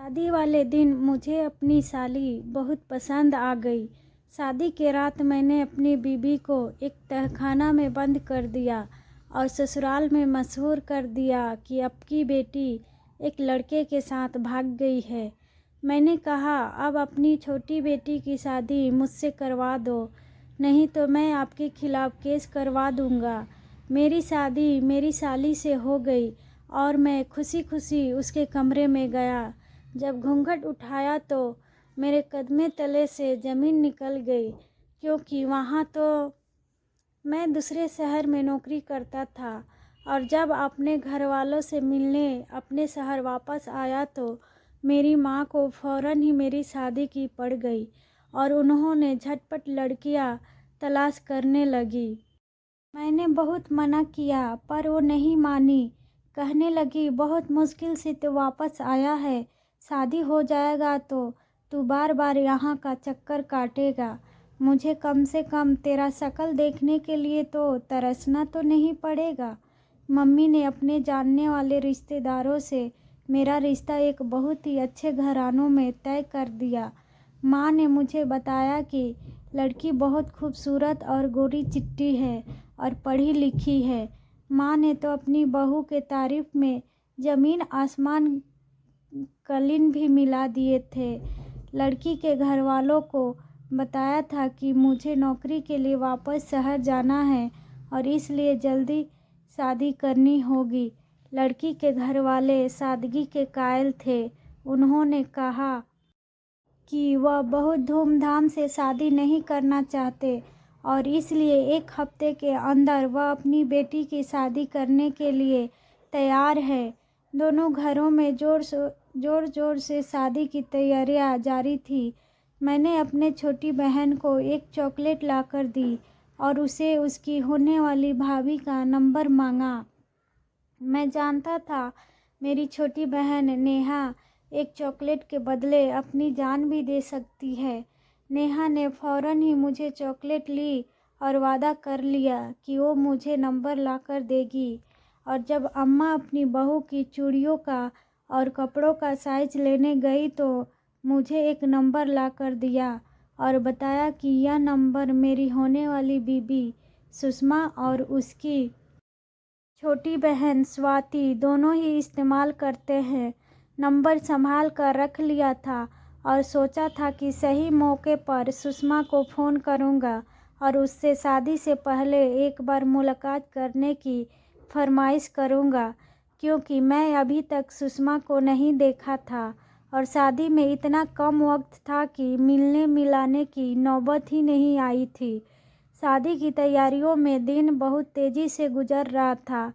शादी वाले दिन मुझे अपनी साली बहुत पसंद आ गई। शादी के रात मैंने अपनी बीवी को एक तहखाना में बंद कर दिया और ससुराल में मशहूर कर दिया कि आपकी बेटी एक लड़के के साथ भाग गई है। मैंने कहा, अब अपनी छोटी बेटी की शादी मुझसे करवा दो, नहीं तो मैं आपके खिलाफ़ केस करवा दूँगा। मेरी शादी मेरी साली से हो गई और मैं खुशी खुशी उसके कमरे में गया। जब घूंघट उठाया तो मेरे कदमे तले से ज़मीन निकल गई, क्योंकि वहाँ तो मैं दूसरे शहर में नौकरी करता था। और जब अपने घर वालों से मिलने अपने शहर वापस आया तो मेरी माँ को फ़ौरन ही मेरी शादी की पड़ गई और उन्होंने झटपट लड़कियाँ तलाश करने लगी। मैंने बहुत मना किया पर वो नहीं मानी। कहने लगी, बहुत मुश्किल से तो वापस आया है, शादी हो जाएगा तो तू बार बार यहाँ का चक्कर काटेगा। मुझे कम से कम तेरा शक्ल देखने के लिए तो तरसना तो नहीं पड़ेगा। मम्मी ने अपने जानने वाले रिश्तेदारों से मेरा रिश्ता एक बहुत ही अच्छे घरानों में तय कर दिया। माँ ने मुझे बताया कि लड़की बहुत खूबसूरत और गोरी चिट्टी है और पढ़ी लिखी है। माँ ने तो अपनी बहू के तारीफ में ज़मीन आसमान कलीन भी मिला दिए थे। लड़की के घर वालों को बताया था कि मुझे नौकरी के लिए वापस शहर जाना है और इसलिए जल्दी शादी करनी होगी। लड़की के घर वाले सादगी के कायल थे। उन्होंने कहा कि वह बहुत धूमधाम से शादी नहीं करना चाहते और इसलिए एक हफ्ते के अंदर वह अपनी बेटी की शादी करने के लिए तैयार है। दोनों घरों में जोर जोर से शादी की तैयारियां जारी थी। मैंने अपने छोटी बहन को एक चॉकलेट लाकर दी और उसे उसकी होने वाली भाभी का नंबर मांगा। मैं जानता था मेरी छोटी बहन नेहा एक चॉकलेट के बदले अपनी जान भी दे सकती है। नेहा ने फ़ौरन ही मुझे चॉकलेट ली और वादा कर लिया कि वो मुझे नंबर लाकर देगी। और जब अम्मा अपनी बहू की चूड़ियों का और कपड़ों का साइज लेने गई तो मुझे एक नंबर लाकर दिया और बताया कि यह नंबर मेरी होने वाली बीबी सुषमा और उसकी छोटी बहन स्वाति दोनों ही इस्तेमाल करते हैं। नंबर संभाल कर रख लिया था और सोचा था कि सही मौके पर सुषमा को फ़ोन करूँगा और उससे शादी से पहले एक बार मुलाकात करने की फरमाइश करूँगा, क्योंकि मैं अभी तक सुषमा को नहीं देखा था और शादी में इतना कम वक्त था कि मिलने मिलाने की नौबत ही नहीं आई थी। शादी की तैयारियों में दिन बहुत तेज़ी से गुजर रहा था।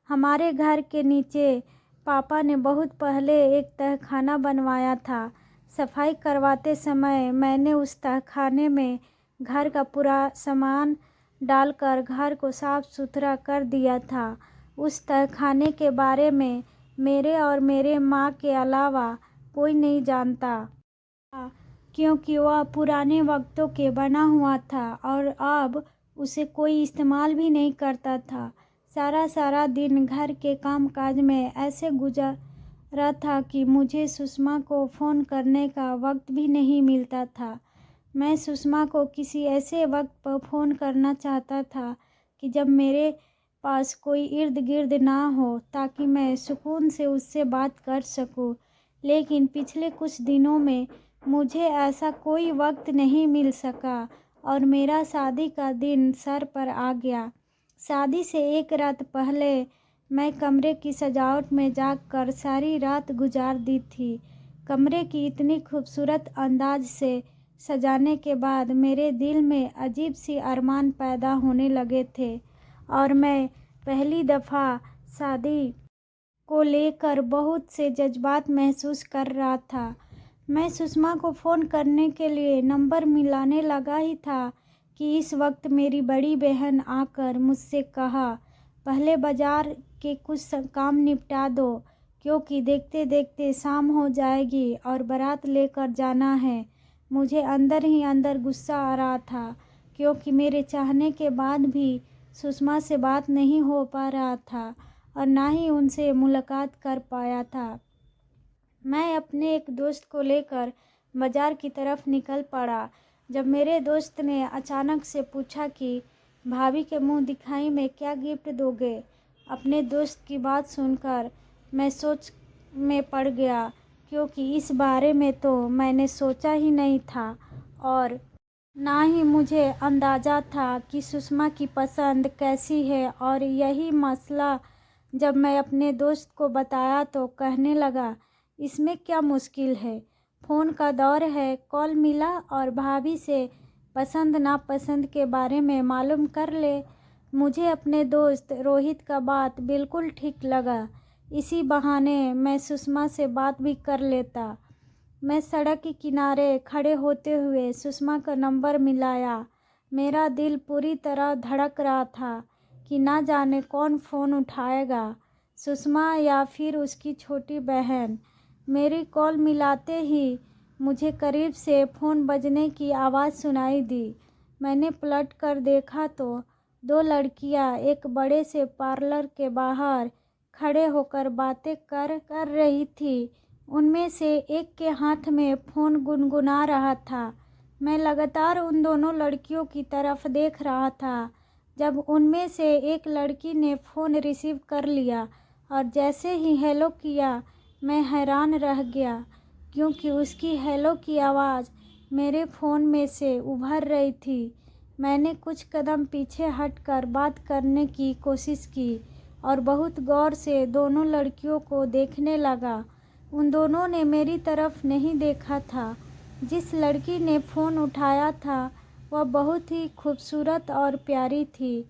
हमारे घर के नीचे पापा ने बहुत पहले एक तहखाना बनवाया था। सफाई करवाते समय मैंने उस तहखाने में घर का पूरा सामान डालकर घर को साफ सुथरा कर दिया था। उस तहखाने के बारे में मेरे और मेरे माँ के अलावा कोई नहीं जानता था, क्योंकि वह पुराने वक्तों के बना हुआ था और अब उसे कोई इस्तेमाल भी नहीं करता था। सारा दिन घर के कामकाज में ऐसे गुजरा था कि मुझे सुषमा को फ़ोन करने का वक्त भी नहीं मिलता था। मैं सुषमा को किसी ऐसे वक्त पर फ़ोन करना चाहता था कि जब मेरे पास कोई इर्द गिर्द ना हो, ताकि मैं सुकून से उससे बात कर सकूं। लेकिन पिछले कुछ दिनों में मुझे ऐसा कोई वक्त नहीं मिल सका और मेरा शादी का दिन सर पर आ गया। शादी से एक रात पहले मैं कमरे की सजावट में जाकर सारी रात गुजार दी थी। कमरे की इतनी खूबसूरत अंदाज से सजाने के बाद मेरे दिल में अजीब सी अरमान पैदा होने लगे थे और मैं पहली दफ़ा शादी को लेकर बहुत से जज्बात महसूस कर रहा था। मैं सुषमा को फ़ोन करने के लिए नंबर मिलाने लगा ही था कि इस वक्त मेरी बड़ी बहन आकर मुझसे कहा, पहले बाज़ार के कुछ काम निपटा दो, क्योंकि देखते देखते शाम हो जाएगी और बारात लेकर जाना है। मुझे अंदर ही अंदर गुस्सा आ रहा था, क्योंकि मेरे चाहने के बाद भी सुषमा से बात नहीं हो पा रहा था और ना ही उनसे मुलाकात कर पाया था। मैं अपने एक दोस्त को लेकर बाजार की तरफ निकल पड़ा। जब मेरे दोस्त ने अचानक से पूछा कि भाभी के मुंह दिखाई में क्या गिफ्ट दोगे। अपने दोस्त की बात सुनकर मैं सोच में पड़ गया, क्योंकि इस बारे में तो मैंने सोचा ही नहीं था और ना ही मुझे अंदाज़ा था कि सुषमा की पसंद कैसी है। और यही मसला जब मैं अपने दोस्त को बताया तो कहने लगा, इसमें क्या मुश्किल है, फ़ोन का दौर है, कॉल मिला और भाभी से पसंद नापसंद के बारे में मालूम कर ले। मुझे अपने दोस्त रोहित का बात बिल्कुल ठीक लगा। इसी बहाने मैं सुषमा से बात भी कर लेता। मैं सड़क के किनारे खड़े होते हुए सुषमा का नंबर मिलाया। मेरा दिल पूरी तरह धड़क रहा था कि ना जाने कौन फ़ोन उठाएगा, सुषमा या फिर उसकी छोटी बहन। मेरी कॉल मिलाते ही मुझे करीब से फ़ोन बजने की आवाज़ सुनाई दी। मैंने पलट कर देखा तो दो लड़कियां एक बड़े से पार्लर के बाहर खड़े होकर बातें कर रही थी। उनमें से एक के हाथ में फ़ोन गुनगुना रहा था। मैं लगातार उन दोनों लड़कियों की तरफ देख रहा था। जब उनमें से एक लड़की ने फ़ोन रिसीव कर लिया और जैसे ही हेलो किया, मैं हैरान रह गया, क्योंकि उसकी हेलो की आवाज़ मेरे फ़ोन में से उभर रही थी। मैंने कुछ कदम पीछे हटकर बात करने की कोशिश की और बहुत गौर से दोनों लड़कियों को देखने लगा। उन दोनों ने मेरी तरफ नहीं देखा था। जिस लड़की ने फ़ोन उठाया था वह बहुत ही खूबसूरत और प्यारी थी।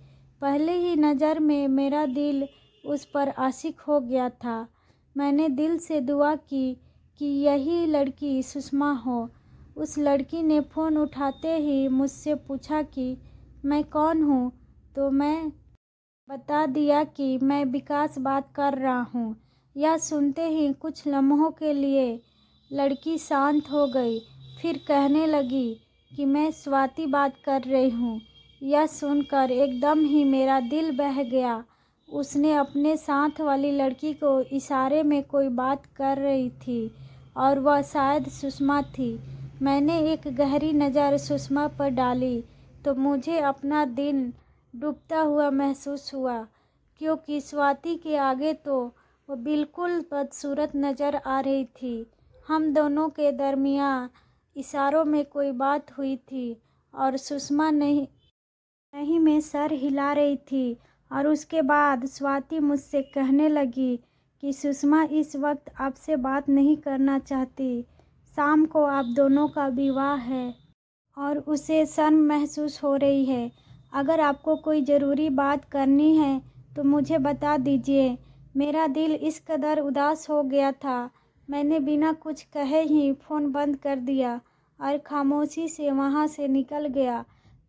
पहले ही नज़र में मेरा दिल उस पर आशिक हो गया था। मैंने दिल से दुआ की कि यही लड़की सुषमा हो। उस लड़की ने फ़ोन उठाते ही मुझसे पूछा कि मैं कौन हूँ, तो मैं बता दिया कि मैं विकास बात कर रहा हूँ। यह सुनते ही कुछ लम्हों के लिए लड़की शांत हो गई, फिर कहने लगी कि मैं स्वाति बात कर रही हूँ। यह सुनकर एकदम ही मेरा दिल बह गया। उसने अपने साथ वाली लड़की को इशारे में कोई बात कर रही थी और वह शायद सुषमा थी। मैंने एक गहरी नज़र सुषमा पर डाली तो मुझे अपना दिल डूबता हुआ महसूस हुआ, क्योंकि स्वाति के आगे तो वो बिल्कुल बदसूरत नज़र आ रही थी। हम दोनों के दरमियान इशारों में कोई बात हुई थी और सुषमा नहीं में सर हिला रही थी। और उसके बाद स्वाति मुझसे कहने लगी कि सुषमा इस वक्त आपसे बात नहीं करना चाहती। शाम को आप दोनों का विवाह है और उसे शर्म महसूस हो रही है। अगर आपको कोई ज़रूरी बात करनी है तो मुझे बता दीजिए। मेरा दिल इस कदर उदास हो गया था, मैंने बिना कुछ कहे ही फ़ोन बंद कर दिया और खामोशी से वहाँ से निकल गया।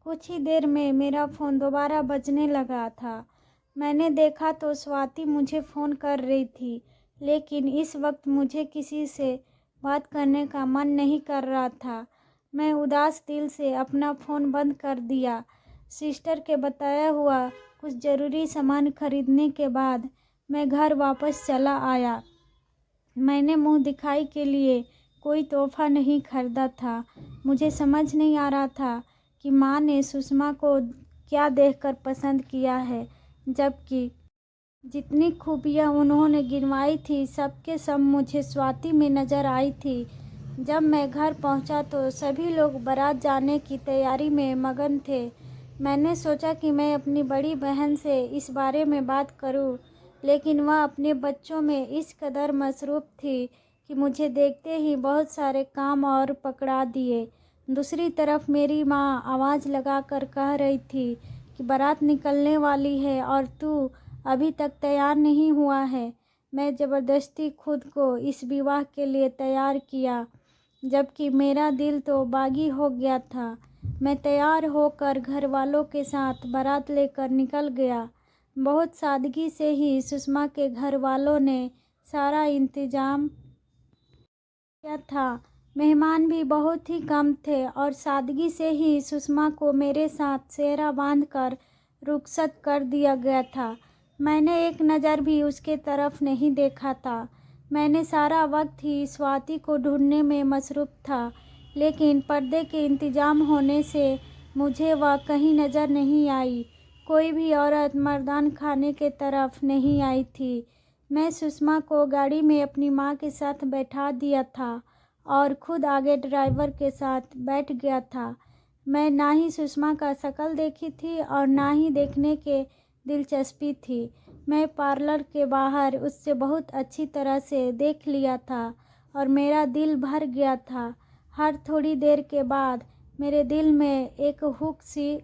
कुछ ही देर में मेरा फ़ोन दोबारा बजने लगा था। मैंने देखा तो स्वाति मुझे फ़ोन कर रही थी, लेकिन इस वक्त मुझे किसी से बात करने का मन नहीं कर रहा था। मैं उदास दिल से अपना फ़ोन बंद कर दिया। सिस्टर के बताया हुआ कुछ ज़रूरी सामान खरीदने के बाद मैं घर वापस चला आया। मैंने मुंह दिखाई के लिए कोई तोहफा नहीं खरीदा था। मुझे समझ नहीं आ रहा था कि माँ ने सुषमा को क्या देखकर पसंद किया है, जबकि जितनी खूबियाँ उन्होंने गिनवाई थी सब के सब मुझे स्वाति में नज़र आई थी। जब मैं घर पहुंचा तो सभी लोग बारात जाने की तैयारी में मगन थे। मैंने सोचा कि मैं अपनी बड़ी बहन से इस बारे में बात करूं, लेकिन वह अपने बच्चों में इस कदर मसरूफ़ थी कि मुझे देखते ही बहुत सारे काम और पकड़ा दिए। दूसरी तरफ मेरी माँ आवाज़ लगाकर कह रही थी कि बारात निकलने वाली है और तू अभी तक तैयार नहीं हुआ है। मैं ज़बरदस्ती खुद को इस विवाह के लिए तैयार किया, जबकि मेरा दिल तो बागी हो गया था। मैं तैयार होकर घर वालों के साथ बारात लेकर निकल गया। बहुत सादगी से ही सुषमा के घर वालों ने सारा इंतजाम किया था। मेहमान भी बहुत ही कम थे और सादगी से ही सुषमा को मेरे साथ सेहरा बांधकर रुखसत कर दिया गया था। मैंने एक नज़र भी उसके तरफ नहीं देखा था। मैंने सारा वक्त ही स्वाति को ढूंढने में मसरूफ़ था, लेकिन पर्दे के इंतजाम होने से मुझे वह कहीं नज़र नहीं आई। कोई भी औरत मर्दान खाने के तरफ नहीं आई थी। मैं सुषमा को गाड़ी में अपनी माँ के साथ बैठा दिया था और खुद आगे ड्राइवर के साथ बैठ गया था। मैं ना ही सुषमा का शक्ल देखी थी और ना ही देखने के दिलचस्पी थी। मैं पार्लर के बाहर उससे बहुत अच्छी तरह से देख लिया था और मेरा दिल भर गया था। हर थोड़ी देर के बाद मेरे दिल में एक हुक सी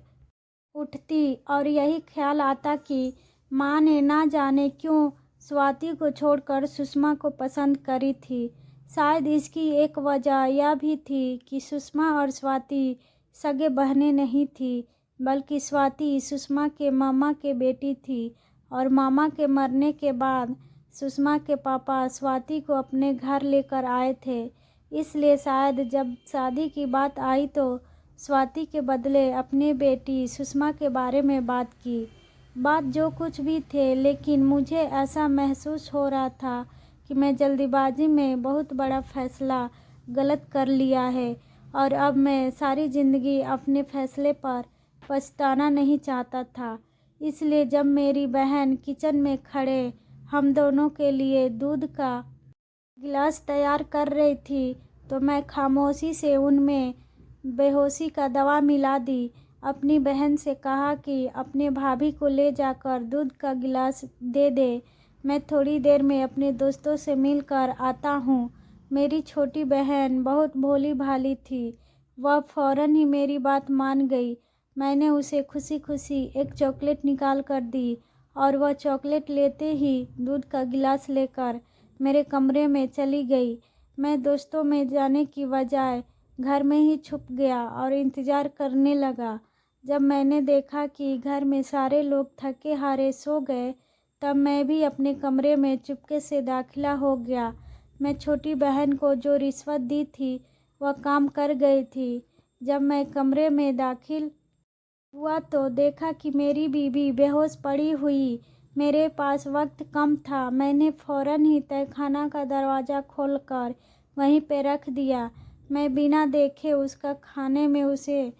उठती और यही ख्याल आता कि माँ ने ना जाने क्यों स्वाति को छोड़कर सुषमा को पसंद करी थी। शायद इसकी एक वजह यह भी थी कि सुषमा और स्वाति सगे बहनें नहीं थी, बल्कि स्वाति सुषमा के मामा के बेटी थी और मामा के मरने के बाद सुषमा के पापा स्वाति को अपने घर लेकर आए थे। इसलिए शायद जब शादी की बात आई तो स्वाति के बदले अपनी बेटी सुषमा के बारे में बात की। बात जो कुछ भी थे, लेकिन मुझे ऐसा महसूस हो रहा था कि मैं जल्दीबाजी में बहुत बड़ा फैसला गलत कर लिया है और अब मैं सारी ज़िंदगी अपने फैसले पर पछताना नहीं चाहता था। इसलिए जब मेरी बहन किचन में खड़े हम दोनों के लिए दूध का गिलास तैयार कर रही थी, तो मैं खामोशी से उनमें बेहोशी का दवा मिला दी। अपनी बहन से कहा कि अपने भाभी को ले जाकर दूध का गिलास दे दे, मैं थोड़ी देर में अपने दोस्तों से मिलकर आता हूँ। मेरी छोटी बहन बहुत भोली भाली थी, वह फ़ौरन ही मेरी बात मान गई। मैंने उसे खुशी खुशी एक चॉकलेट निकाल कर दी और वह चॉकलेट लेते ही दूध का गिलास लेकर मेरे कमरे में चली गई। मैं दोस्तों में जाने की बजाय घर में ही छुप गया और इंतज़ार करने लगा। जब मैंने देखा कि घर में सारे लोग थके हारे सो गए, तब मैं भी अपने कमरे में चुपके से दाखिला हो गया। मैं छोटी बहन को जो रिश्वत दी थी वह काम कर गई थी। जब मैं कमरे में दाखिल हुआ तो देखा कि मेरी बीवी बेहोश पड़ी हुई। मेरे पास वक्त कम था। मैंने फ़ौरन ही तहखाना का दरवाज़ा खोलकर वहीं पे रख दिया। मैं बिना देखे उसका खाने में उसे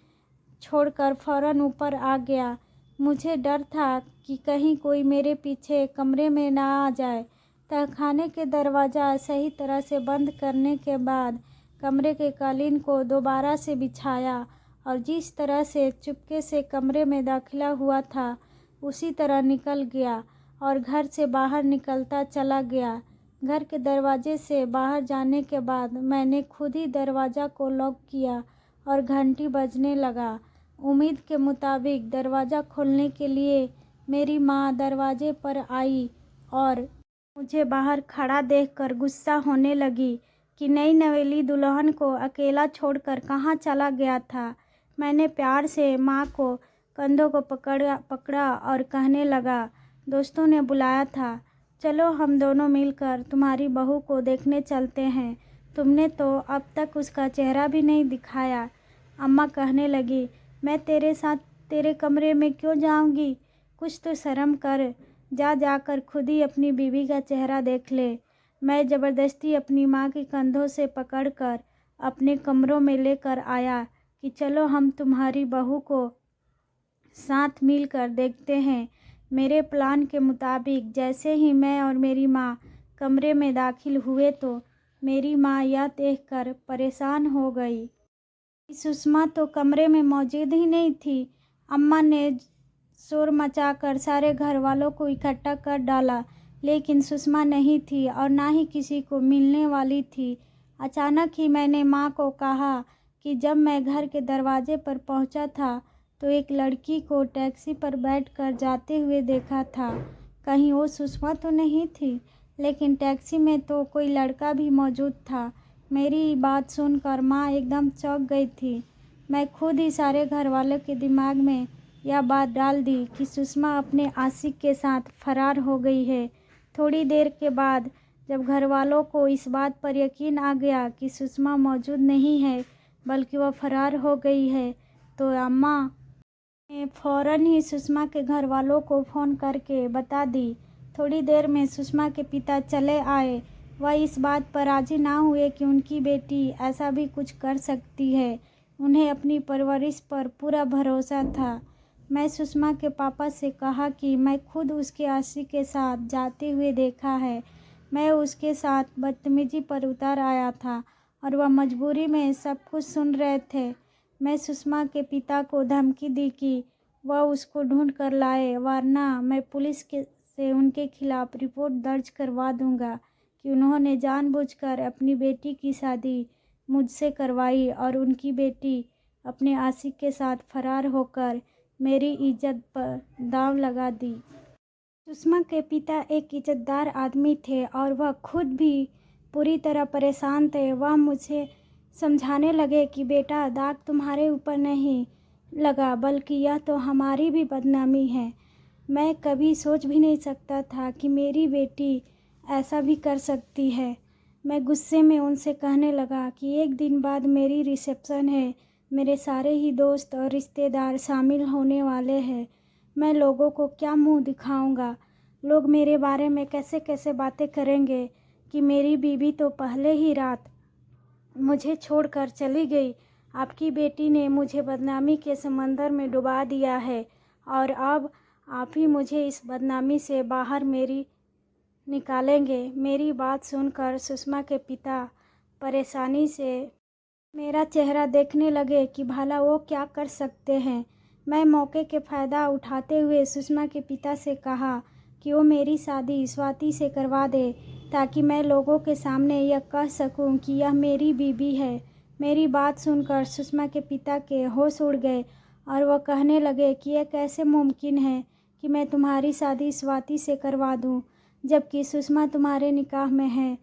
छोड़कर फ़ौरन ऊपर आ गया। मुझे डर था कि कहीं कोई मेरे पीछे कमरे में ना आ जाए। तहखाने के दरवाज़ा सही तरह से बंद करने के बाद कमरे के कालीन को दोबारा से बिछाया और जिस तरह से चुपके से कमरे में दाखिला हुआ था उसी तरह निकल गया और घर से बाहर निकलता चला गया। घर के दरवाजे से बाहर जाने के बाद मैंने खुद ही दरवाज़ा को लॉक किया और घंटी बजने लगा। उम्मीद के मुताबिक दरवाज़ा खोलने के लिए मेरी माँ दरवाजे पर आई और मुझे बाहर खड़ा देखकर गुस्सा होने लगी कि नई नवेली दुल्हन को अकेला छोड़कर कहाँ चला गया था। मैंने प्यार से माँ को कंधों को पकड़ा और कहने लगा, दोस्तों ने बुलाया था, चलो हम दोनों मिलकर तुम्हारी बहू को देखने चलते हैं। तुमने तो अब तक उसका चेहरा भी नहीं दिखाया। अम्मा कहने लगी, मैं तेरे साथ तेरे कमरे में क्यों जाऊंगी? कुछ तो शर्म कर। जाकर खुद ही अपनी बीवी का चेहरा देख ले। मैं ज़बरदस्ती अपनी माँ के कंधों से पकड़कर अपने कमरों में लेकर आया कि चलो हम तुम्हारी बहू को साथ मिलकर देखते हैं। मेरे प्लान के मुताबिक जैसे ही मैं और मेरी माँ कमरे में दाखिल हुए तो मेरी माँ यह देखकर परेशान हो गई। सुषमा तो कमरे में मौजूद ही नहीं थी। अम्मा ने शोर मचाकर सारे घर वालों को इकट्ठा कर डाला, लेकिन सुषमा नहीं थी और ना ही किसी को मिलने वाली थी। अचानक ही मैंने माँ को कहा कि जब मैं घर के दरवाजे पर पहुँचा था तो एक लड़की को टैक्सी पर बैठकर जाते हुए देखा था। कहीं वो सुषमा तो नहीं थी, लेकिन टैक्सी में तो कोई लड़का भी मौजूद था। मेरी बात सुनकर माँ एकदम चौंक गई थी। मैं खुद ही सारे घर वालों के दिमाग में यह बात डाल दी कि सुषमा अपने आशिक के साथ फरार हो गई है। थोड़ी देर के बाद जब घर वालों को इस बात पर यकीन आ गया कि सुषमा मौजूद नहीं है बल्कि वह फरार हो गई है, तो अम्मा ने फ़ौरन ही सुषमा के घर वालों को फ़ोन करके बता दी। थोड़ी देर में सुषमा के पिता चले आए। वह इस बात पर राजी ना हुए कि उनकी बेटी ऐसा भी कुछ कर सकती है। उन्हें अपनी परवरिश पर पूरा भरोसा था। मैं सुषमा के पापा से कहा कि मैं खुद उसके आशिक के साथ जाते हुए देखा है। मैं उसके साथ बदतमीजी पर उतर आया था और वह मजबूरी में सब कुछ सुन रहे थे। मैं सुषमा के पिता को धमकी दी कि वह उसको ढूंढ कर लाए, वरना मैं पुलिस से उनके खिलाफ रिपोर्ट दर्ज करवा दूंगा कि उन्होंने जानबूझकर अपनी बेटी की शादी मुझसे करवाई और उनकी बेटी अपने आशिक के साथ फरार होकर मेरी इज्जत पर दांव लगा दी। सुषमा के पिता एक इज्जतदार आदमी थे और वह खुद भी पूरी तरह परेशान थे। वह मुझे समझाने लगे कि बेटा, दाग तुम्हारे ऊपर नहीं लगा, बल्कि यह तो हमारी भी बदनामी है। मैं कभी सोच भी नहीं सकता था कि मेरी बेटी ऐसा भी कर सकती है। मैं गुस्से में उनसे कहने लगा कि एक दिन बाद मेरी रिसेप्शन है, मेरे सारे ही दोस्त और रिश्तेदार शामिल होने वाले हैं। मैं लोगों को क्या मुंह दिखाऊंगा? लोग मेरे बारे में कैसे कैसे बातें करेंगे कि मेरी बीवी तो पहले ही रात मुझे छोड़कर चली गई। आपकी बेटी ने मुझे बदनामी के समंदर में डुबा दिया है और अब आप ही मुझे इस बदनामी से बाहर निकालेंगे। मेरी बात सुनकर सुषमा के पिता परेशानी से मेरा चेहरा देखने लगे कि भला वो क्या कर सकते हैं। मैं मौके के फ़ायदा उठाते हुए सुषमा के पिता से कहा कि वो मेरी शादी स्वाति से करवा दे, ताकि मैं लोगों के सामने यह कह सकूं कि यह मेरी बीवी है। मेरी बात सुनकर सुषमा के पिता के होश उड़ गए और वह कहने लगे कि यह कैसे मुमकिन है कि मैं तुम्हारी शादी स्वाति से करवा दूं, जबकि सुषमा तुम्हारे निकाह में है।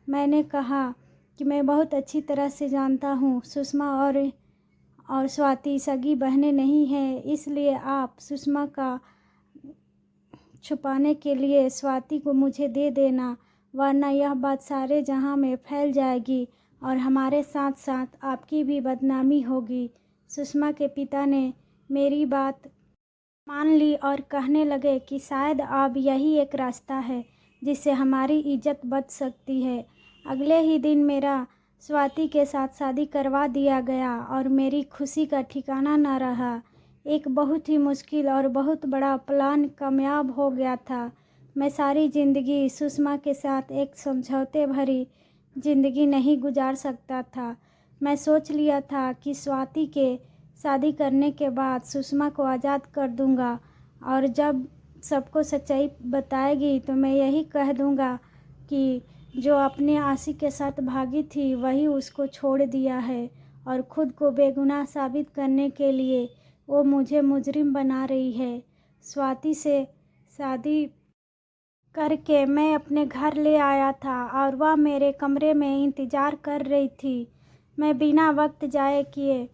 मैंने कहा कि मैं बहुत अच्छी तरह से जानता हूँ सुषमा और स्वाति सगी बहनें नहीं हैं, इसलिए आप सुषमा का छुपाने के लिए स्वाति को मुझे दे देना, वरना यह बात सारे जहां में फैल जाएगी और हमारे साथ साथ आपकी भी बदनामी होगी। सुषमा के पिता ने मेरी बात मान ली और कहने लगे कि शायद अब यही एक रास्ता है जिससे हमारी इज्जत बच सकती है। अगले ही दिन मेरा स्वाति के साथ शादी करवा दिया गया और मेरी खुशी का ठिकाना न रहा। एक बहुत ही मुश्किल और बहुत बड़ा प्लान कामयाब हो गया था। मैं सारी ज़िंदगी सुषमा के साथ एक समझौते भरी ज़िंदगी नहीं गुजार सकता था। मैं सोच लिया था कि स्वाति के शादी करने के बाद सुषमा को आज़ाद कर दूंगा और जब सबको सच्चाई बताएगी तो मैं यही कह दूंगा कि जो अपने आशिक के साथ भागी थी वही उसको छोड़ दिया है और ख़ुद को बेगुनाह साबित करने के लिए वो मुझे मुजरिम बना रही है। स्वाति से शादी करके मैं अपने घर ले आया था और वह मेरे कमरे में इंतज़ार कर रही थी। मैं बिना वक्त जाए किए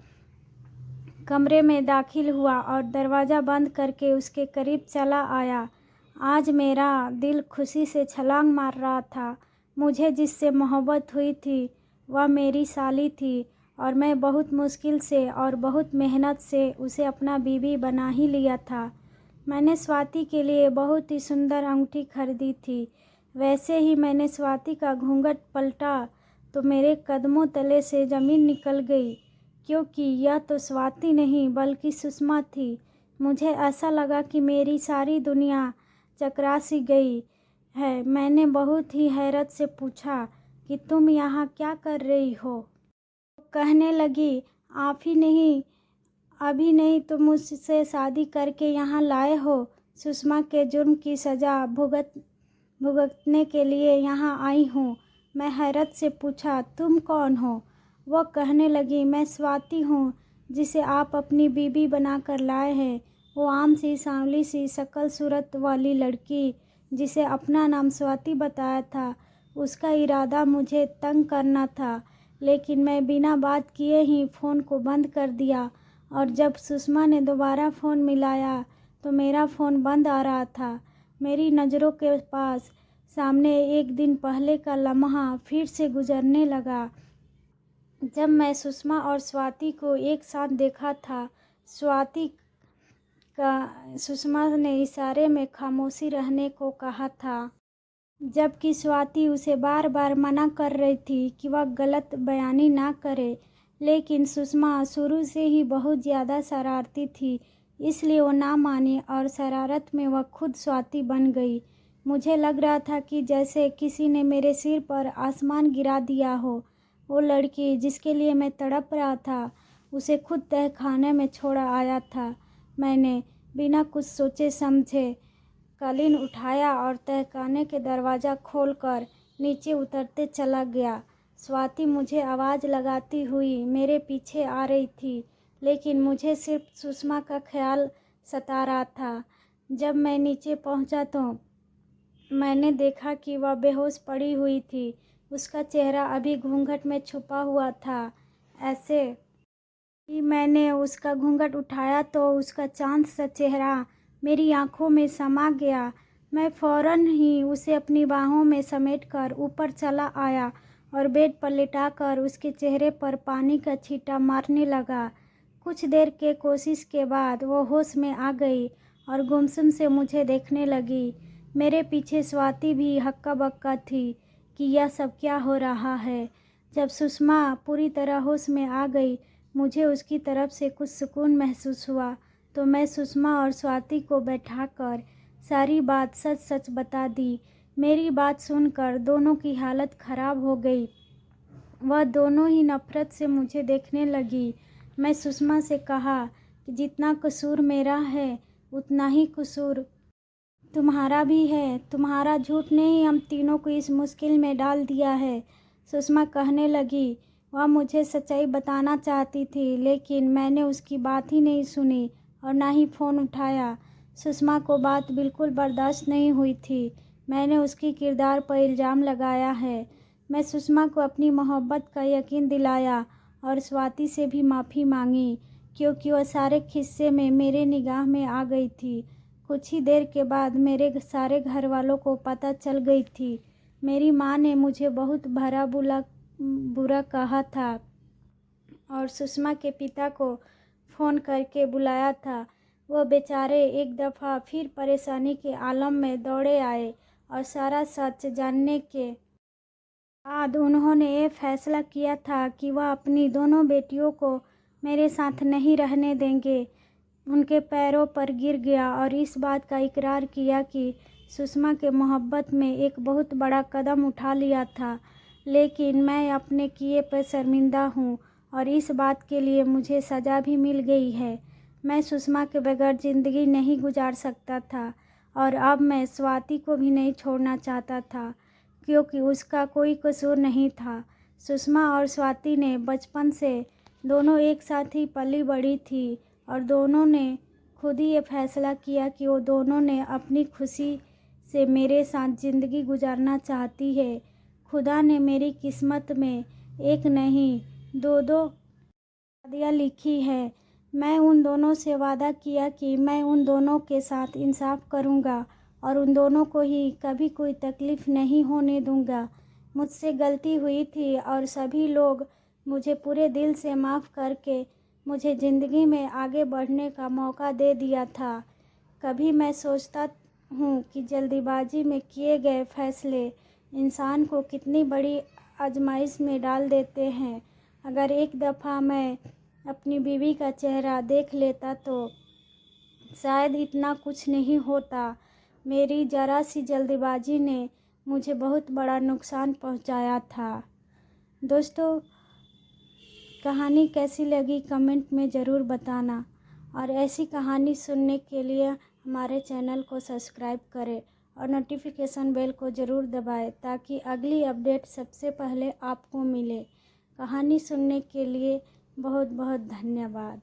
कमरे में दाखिल हुआ और दरवाज़ा बंद करके उसके करीब चला आया। आज मेरा दिल खुशी से छलांग मार रहा था। मुझे जिससे मोहब्बत हुई थी वह मेरी साली थी और मैं बहुत मुश्किल से और बहुत मेहनत से उसे अपना बीवी बना ही लिया था। मैंने स्वाति के लिए बहुत ही सुंदर अंगूठी खरीदी थी। वैसे ही मैंने स्वाति का घूंघट पलटा तो मेरे कदमों तले से ज़मीन निकल गई, क्योंकि यह तो स्वाति नहीं बल्कि सुषमा थी। मुझे ऐसा लगा कि मेरी सारी दुनिया चकरा सी गई है। मैंने बहुत ही हैरत से पूछा कि तुम यहाँ क्या कर रही हो? कहने लगी, आप ही नहीं, अभी नहीं तो मुझसे शादी करके यहाँ लाए हो। सुषमा के जुर्म की सज़ा भुगतने के लिए यहाँ आई हूँ। मैं हैरत से पूछा, तुम कौन हो? वह कहने लगी, मैं स्वाति हूँ जिसे आप अपनी बीवी बनाकर लाए हैं। वो आम सी सांवली सी शक्ल सूरत वाली लड़की जिसे अपना नाम स्वाति बताया था, उसका इरादा मुझे तंग करना था, लेकिन मैं बिना बात किए ही फ़ोन को बंद कर दिया और जब सुषमा ने दोबारा फ़ोन मिलाया तो मेरा फ़ोन बंद आ रहा था। मेरी नज़रों के पास सामने एक दिन पहले का लम्हा फिर से गुजरने लगा जब मैं सुषमा और स्वाति को एक साथ देखा था। सुषमा ने इशारे में खामोशी रहने को कहा था। जबकि स्वाति उसे बार बार मना कर रही थी कि वह गलत बयानी ना करे। लेकिन सुषमा शुरू से ही बहुत ज़्यादा शरारती थी, इसलिए वो ना मानी और शरारत में वह खुद स्वाति बन गई। मुझे लग रहा था कि जैसे किसी ने मेरे सिर पर आसमान गिरा दिया हो। वो लड़की जिसके लिए मैं तड़प रहा था, उसे खुद तहखाने में छोड़ा आया था। मैंने बिना कुछ सोचे समझे कालीन उठाया और तहखाने के दरवाज़ा खोलकर नीचे उतरते चला गया। स्वाति मुझे आवाज़ लगाती हुई मेरे पीछे आ रही थी, लेकिन मुझे सिर्फ सुषमा का ख्याल सता रहा था। जब मैं नीचे पहुंचा तो मैंने देखा कि वह बेहोश पड़ी हुई थी। उसका चेहरा अभी घूंघट में छुपा हुआ था। ऐसे ही मैंने उसका घूंघट उठाया तो उसका चांद सा चेहरा मेरी आंखों में समा गया। मैं फौरन ही उसे अपनी बाहों में समेटकर ऊपर चला आया और बेड पर लिटाकर उसके चेहरे पर पानी का छींटा मारने लगा। कुछ देर के कोशिश के बाद वो होश में आ गई और गुमसुम से मुझे देखने लगी। मेरे पीछे स्वाति भी हक्का बक्का थी कि यह सब क्या हो रहा है। जब सुषमा पूरी तरह होश में आ गई, मुझे उसकी तरफ से कुछ सुकून महसूस हुआ, तो मैं सुषमा और स्वाति को बैठाकर सारी बात सच सच बता दी। मेरी बात सुनकर दोनों की हालत खराब हो गई। वह दोनों ही नफरत से मुझे देखने लगी। मैं सुषमा से कहा कि जितना कसूर मेरा है, उतना ही कसूर तुम्हारा भी है। तुम्हारा झूठ ने ही हम तीनों को इस मुश्किल में डाल दिया है। सुषमा कहने लगी। वह मुझे सच्चाई बताना चाहती थी, लेकिन मैंने उसकी बात ही नहीं सुनी और ना ही फ़ोन उठाया। सुषमा को बात बिल्कुल बर्दाश्त नहीं हुई थी। मैंने उसकी किरदार पर इल्ज़ाम लगाया है। मैं सुषमा को अपनी मोहब्बत का यकीन दिलाया और स्वाति से भी माफ़ी मांगी, क्योंकि वह सारे किस्से में मेरे निगाह में आ गई थी। कुछ ही देर के बाद मेरे सारे घर वालों को पता चल गई थी। मेरी माँ ने मुझे बहुत बुरा कहा था और सुषमा के पिता को फ़ोन करके बुलाया था। वह बेचारे एक दफ़ा फिर परेशानी के आलम में दौड़े आए और सारा सच जानने के बाद उन्होंने ये फैसला किया था कि वह अपनी दोनों बेटियों को मेरे साथ नहीं रहने देंगे। उनके पैरों पर गिर गया और इस बात का इकरार किया कि सुषमा के मोहब्बत में एक बहुत बड़ा कदम उठा लिया था। लेकिन मैं अपने किए पर शर्मिंदा हूँ और इस बात के लिए मुझे सज़ा भी मिल गई है। मैं सुषमा के बगैर ज़िंदगी नहीं गुजार सकता था और अब मैं स्वाति को भी नहीं छोड़ना चाहता था, क्योंकि उसका कोई कसूर नहीं था। सुषमा और स्वाति ने बचपन से दोनों एक साथ ही पली बड़ी थी और दोनों ने खुद ही ये फैसला किया कि वो दोनों ने अपनी खुशी से मेरे साथ ज़िंदगी गुजारना चाहती है। खुदा ने मेरी किस्मत में एक नहीं दो शादियाँ लिखी है। मैं उन दोनों से वादा किया कि मैं उन दोनों के साथ इंसाफ करूँगा और उन दोनों को ही कभी कोई तकलीफ़ नहीं होने दूँगा। मुझसे गलती हुई थी और सभी लोग मुझे पूरे दिल से माफ़ करके मुझे ज़िंदगी में आगे बढ़ने का मौका दे दिया था। कभी मैं सोचता हूँ कि जल्दीबाजी में किए गए फैसले इंसान को कितनी बड़ी आजमाइश में डाल देते हैं। अगर एक दफ़ा मैं अपनी बीवी का चेहरा देख लेता तो शायद इतना कुछ नहीं होता। मेरी ज़रा सी जल्दीबाजी ने मुझे बहुत बड़ा नुकसान पहुंचाया था। दोस्तों, कहानी कैसी लगी कमेंट में ज़रूर बताना और ऐसी कहानी सुनने के लिए हमारे चैनल को सब्सक्राइब करें और नोटिफिकेशन बेल को ज़रूर दबाएं, ताकि अगली अपडेट सबसे पहले आपको मिले। कहानी सुनने के लिए बहुत बहुत धन्यवाद।